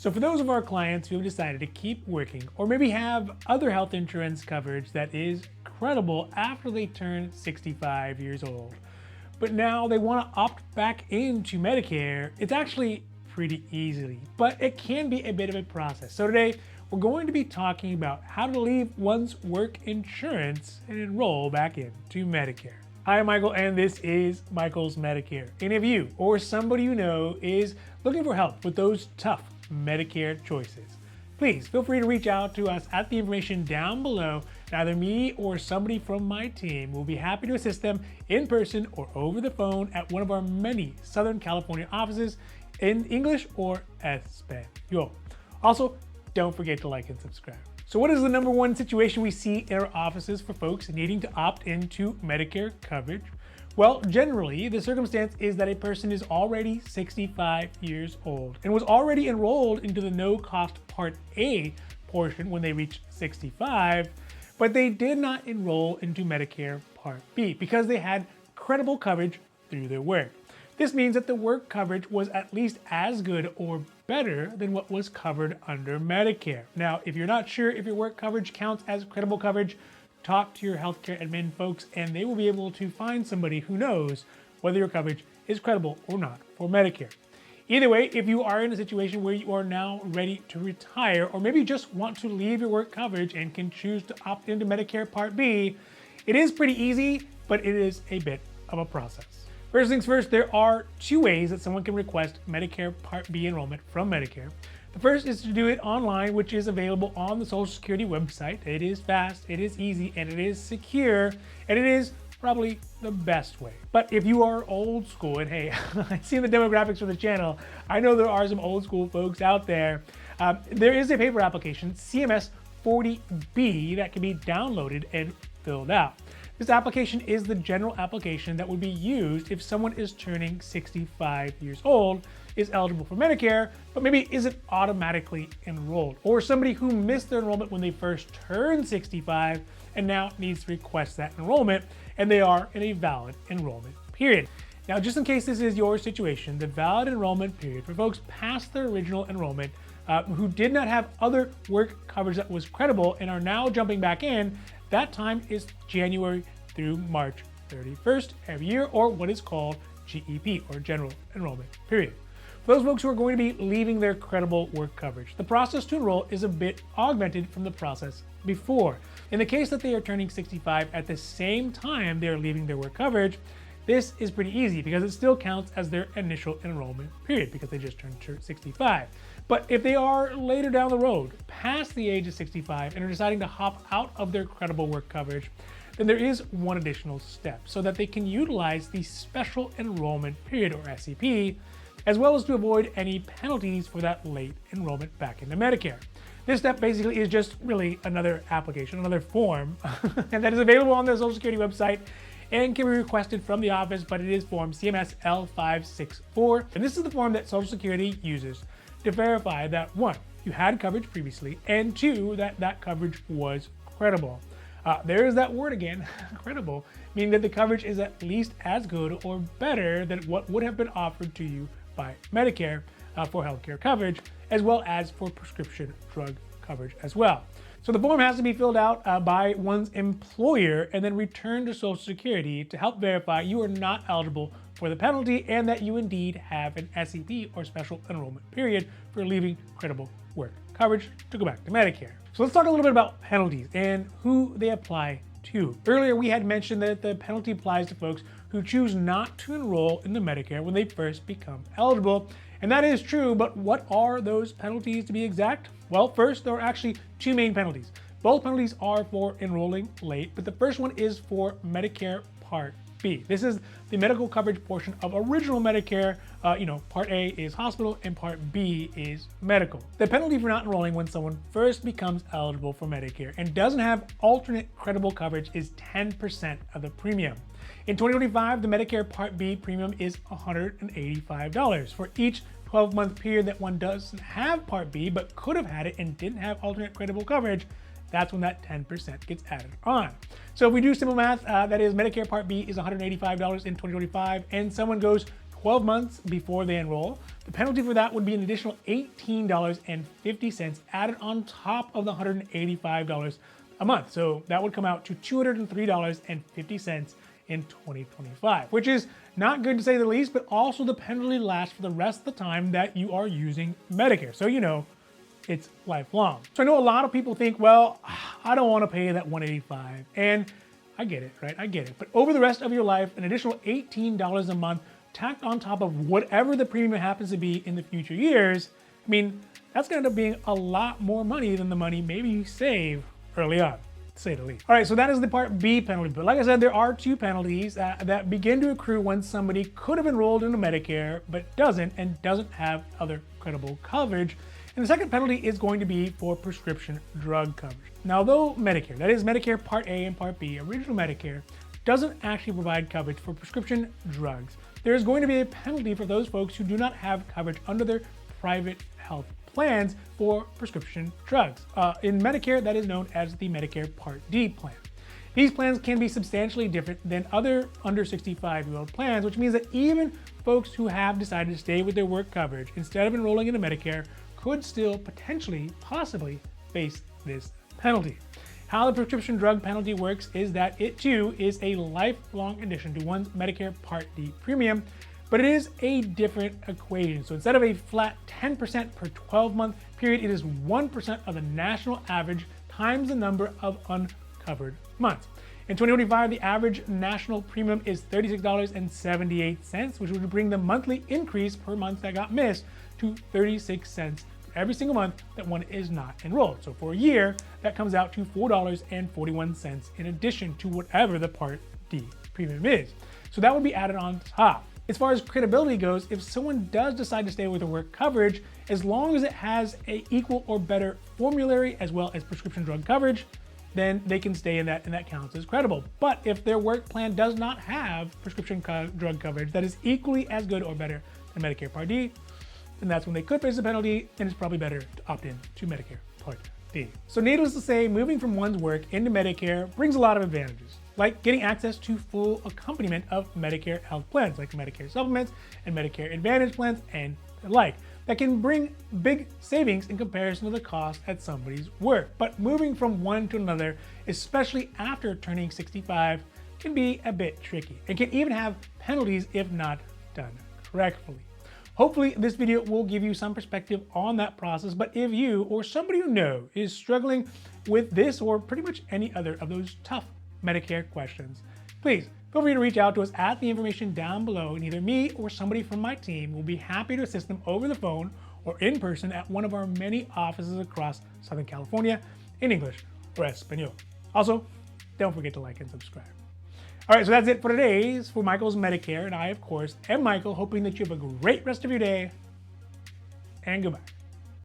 So for those of our clients who have decided to keep working or maybe have other health insurance coverage that is credible after they turn 65 years old, but now they want to opt back into Medicare, it's actually pretty easy, but it can be a bit of a process. So today we're going to be talking about how to leave one's work insurance and enroll back into Medicare. Hi, I'm Michael, and this is Michael's Medicare. And if you or somebody you know is looking for help with those tough Medicare choices, please feel free to reach out to us at the information down below. Either me or somebody from my team will be happy to assist them in person or over the phone at one of our many Southern California offices in English or Espanol. Also, don't forget to like and subscribe. So what is the number one situation we see in our offices for folks needing to opt into Medicare coverage? Well, generally, the circumstance is that a person is already 65 years old and was already enrolled into the no-cost Part A portion when they reached 65, but they did not enroll into Medicare Part B because they had credible coverage through their work. This means that the work coverage was at least as good or better than what was covered under Medicare. Now, if you're not sure if your work coverage counts as credible coverage, talk to your healthcare admin folks and they will be able to find somebody who knows whether your coverage is credible or not for Medicare. Either way, if you are in a situation where you are now ready to retire or maybe just want to leave your work coverage and can choose to opt into Medicare Part B, it is pretty easy, but it is a bit of a process. First things first, there are two ways that someone can request Medicare Part B enrollment from Medicare. The first is to do it online, which is available on the Social Security website. It is fast, it is easy, and it is secure, and it is probably the best way. But if you are old school, and hey, I've seen the demographics for the channel, I know there are some old school folks out there. There is a paper application, CMS 40B, that can be downloaded and filled out. This application is the general application that would be used if someone is turning 65 years old, is eligible for Medicare, but maybe isn't automatically enrolled, or somebody who missed their enrollment when they first turned 65 and now needs to request that enrollment, and they are in a valid enrollment period. Now, just in case this is your situation, the valid enrollment period for folks past their original enrollment who did not have other work coverage that was credible and are now jumping back in, that time is January through March 31st every year, or what is called GEP, or General Enrollment Period. For those folks who are going to be leaving their credible work coverage, the process to enroll is a bit augmented from the process before. In the case that they are turning 65 at the same time they are leaving their work coverage, this is pretty easy because it still counts as their initial enrollment period because they just turned 65. But if they are later down the road, past the age of 65, and are deciding to hop out of their credible work coverage, then there is one additional step so that they can utilize the special enrollment period, or SEP, as well as to avoid any penalties for that late enrollment back into Medicare. This step basically is just really another application, another form, and that is available on the Social Security website and can be requested from the office, but it is form CMS L564. And this is the form that Social Security uses to verify that, one, you had coverage previously, and two, that coverage was credible. There is that word again, credible, meaning that the coverage is at least as good or better than what would have been offered to you by Medicare for healthcare coverage, as well as for prescription drug coverage as well. So the form has to be filled out by one's employer and then returned to Social Security to help verify you are not eligible for the penalty and that you indeed have an SEP, or special enrollment period, for leaving credible work coverage to go back to Medicare. So let's talk a little bit about penalties and who they apply to. Earlier we had mentioned that the penalty applies to folks who choose not to enroll in the Medicare when they first become eligible. And that is true, but what are those penalties to be exact? Well, first, there are actually two main penalties. Both penalties are for enrolling late, but the first one is for Medicare Part B. This is the medical coverage portion of original Medicare. Part A is hospital and Part B is medical. The penalty for not enrolling when someone first becomes eligible for Medicare and doesn't have alternate credible coverage is 10% of the premium. In 2025, the Medicare Part B premium is $185. For each 12-month period that one doesn't have Part B but could have had it and didn't have alternate credible coverage, that's when that 10% gets added on. So if we do simple math, that is Medicare Part B is $185 in 2025, and someone goes 12 months before they enroll, the penalty for that would be an additional $18.50 added on top of the $185 a month. So that would come out to $203.50 in 2025, which is not good to say the least, but also the penalty lasts for the rest of the time that you are using Medicare. So you know, it's lifelong. So I know a lot of people think, well, I don't want to pay that $185, and I get it, right? I get it. But over the rest of your life, an additional $18 a month tacked on top of whatever the premium happens to be in the future years, I mean, that's going to end up being a lot more money than the money maybe you save early on, to say the least. All right, so that is the Part B penalty. But like I said, there are two penalties that begin to accrue when somebody could have enrolled into Medicare, but doesn't, and doesn't have other credible coverage. And the second penalty is going to be for prescription drug coverage. Now, though Medicare, that is Medicare Part A and Part B, original Medicare, doesn't actually provide coverage for prescription drugs, there is going to be a penalty for those folks who do not have coverage under their private health plans for prescription drugs. In Medicare, that is known as the Medicare Part D plan. These plans can be substantially different than other under 65-year-old plans, which means that even folks who have decided to stay with their work coverage instead of enrolling into Medicare could still potentially, possibly face this penalty. How the prescription drug penalty works is that it too is a lifelong addition to one's Medicare Part D premium, but it is a different equation. So instead of a flat 10% per 12-month period, it is 1% of the national average times the number of uncovered months. In 2025, the average national premium is $36.78, which would bring the monthly increase per month that got missed to 36 cents for every single month that one is not enrolled. So for a year, that comes out to $4.41 in addition to whatever the Part D premium is. So that would be added on top. As far as credibility goes, if someone does decide to stay with their work coverage, as long as it has an equal or better formulary as well as prescription drug coverage, then they can stay in that, and that counts as credible. But if their work plan does not have prescription drug coverage that is equally as good or better than Medicare Part D, then that's when they could face a penalty, and it's probably better to opt in to Medicare Part D. So needless to say, moving from one's work into Medicare brings a lot of advantages, like getting access to full accompaniment of Medicare health plans, like Medicare supplements and Medicare Advantage plans and the like, that can bring big savings in comparison to the cost at somebody's work. But moving from one to another, especially after turning 65, can be a bit tricky and can even have penalties if not done correctly. Hopefully this video will give you some perspective on that process, but if you or somebody you know is struggling with this or pretty much any other of those tough Medicare questions, please feel free to reach out to us at the information down below, and either me or somebody from my team will be happy to assist them over the phone or in person at one of our many offices across Southern California in English or Espanol. Also, don't forget to like and subscribe. All right, so that's it for today's For Michael's Medicare, and I, of course, am Michael, hoping that you have a great rest of your day, and goodbye.